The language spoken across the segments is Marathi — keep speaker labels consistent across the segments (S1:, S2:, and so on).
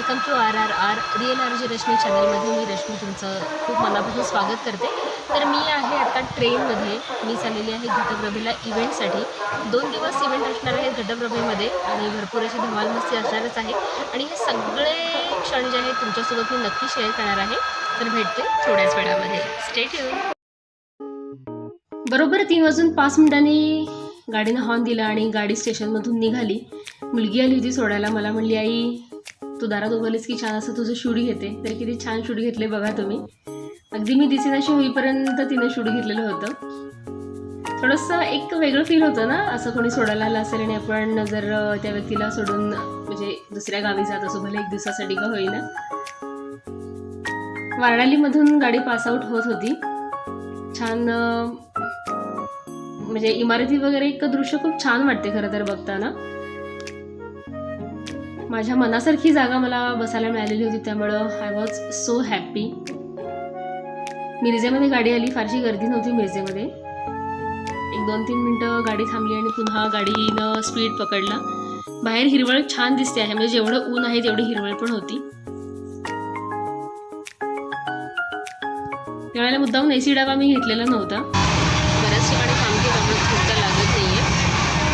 S1: Welcome to RRR real RJ Rashmi चॅनलमध्ये. मी रश्मी तुमचं खूप मनापासून स्वागत करते. तर मी आहे आता ट्रेनमध्ये. मी चाललेली आहे घटप्रभेला इव्हेंटसाठी. 2 दिवस इव्हेंट असणार आहे घटप्रभेमध्ये आणि भरपूर अशी धमाल मस्ती असणारच आहे. आणि हे सगळे क्षण जे आहेत तुमच्यासोबत मी नक्की शेअर करणार आहे. तर भेटते थोड्याच वेळामध्ये. Stay tune. बरोबर 3:05 गाडीनं हॉर्न दिला आणि गाडी स्टेशनमधून निघाली. मुलगी आली होती सोडायला. मला म्हणली, आई तू दारात उभारलीस की छान असं तुझं शूट घेते. तर किती छान शूट घेतले बघा तुम्ही. अगदी मी दिसेनाशी होईपर्यंत तिने शूट घेतलेलं होतं. थोडंसं एक वेगळं फील होतं ना, असं कोणी सोडायला आलं असेल आणि आपण जर त्या व्यक्तीला सोडून म्हणजे दुसऱ्या गावी जात असो, भले 1 दिवसासाठी का होईना. वारणालीमधून गाडी पासआउट होत होती. छान म्हणजे इमारती वगैरे एक दृश्य खूप छान वाटते खरं तर बघताना. माझ्या मनासारखी जागा मला बसायला मिळालेली होती, त्यामुळं आय वॉज सो हॅपी. मिरजेमध्ये गाडी आली. फारशी गर्दी नव्हती मिरजेमध्ये. 1-2-3 मिनटं गाडी थांबली आणि पुन्हा गाडीनं स्पीड पकडला. बाहेर हिरवळ छान दिसते आहे, म्हणजे जेवढं ऊन आहे तेवढी हिरवळ पण होती. त्यावेळेला मुद्दाम AC डबा मी घेतलेला नव्हता. बऱ्याच ठिकाणी थांबते त्यामुळे झोप लागत नाही आहे.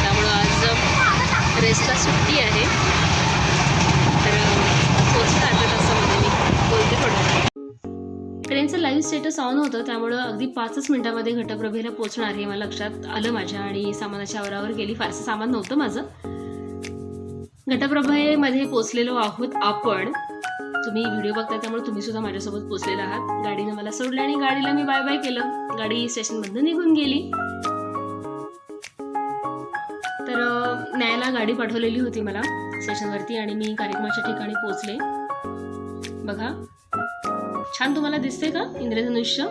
S1: त्यामुळं आज रेस्टला सुट्टी आहे. तर पोचलं अर्ध्या तासामध्ये. मी बोलते थोडं. ट्रेनचं लाईव्ह स्टेटस ऑन होतं, त्यामुळं अगदी 5च मिनिटामध्ये घटप्रभेला पोचणार हे मला लक्षात आलं माझ्या. आणि सामानाच्या आवरावर गेली. फारसं सामान नव्हतं माझं. घटप्रभेमध्ये पोचलेलो आहोत आपण. तुम्ही व्हिडिओ बघताय त्यामुळे तुम्ही सुद्धा माझ्यासोबत पोचलेला आहात. गाडीनं मला सोडलं आणि गाडीला मी बाय बाय केलं. गाडी स्टेशनमधून निघून गेली. तर न्यायला गाडी पाठवलेली होती मला स्टेशनवरती आणि मी कार्यक्रमाच्या ठिकाणी पोचले. बघा छान तुम्हाला दिसते का इंद्रधनुष्य.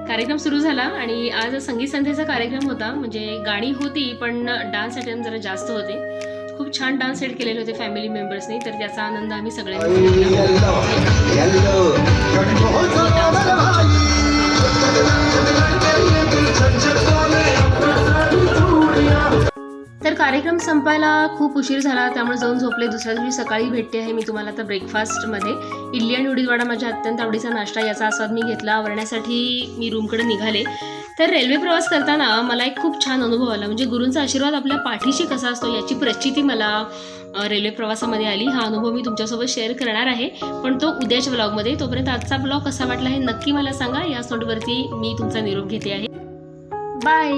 S1: कार्यक्रम सुरू झाला आणि आज संगीत संध्येचा कार्यक्रम होता. म्हणजे गाणी होती पण डान्स आयटम जरा जास्त होते. खूप छान डान्स सेट केलेले होते फॅमिली मेंबर्सनी. तर त्याचा आनंद आम्ही सगळ्यांनी घेतला. तर कार्यक्रम संपायला खूप उशीर झाला, त्यामुळे जाऊन झोपले. दुसऱ्या दिवशी सकाळी भेटते आहे मी तुम्हाला आता ब्रेकफास्टमध्ये. इडली आणि उडीद वडा माझ्या अत्यंत आवडीचा नाश्ता, याचा आस्वाद मी घेतला. आवरण्यासाठी मी रूमकडे निघाले. तर रेल्वे प्रवास करताना मला एक खूप छान अनुभव आला. म्हणजे गुरूंचा आशीर्वाद आपल्या पाठीशी कसा असतो याची प्रचिती मला रेल्वे प्रवासामध्ये आली. हा अनुभव मी तुमच्यासोबत शेअर करणार आहे, पण तो उद्याच्या ब्लॉगमध्ये. तोपर्यंत आजचा ब्लॉग कसा वाटला हे नक्की मला सांगा. या नोटवरती मी तुमचा निरोप घेते आहे. बाय.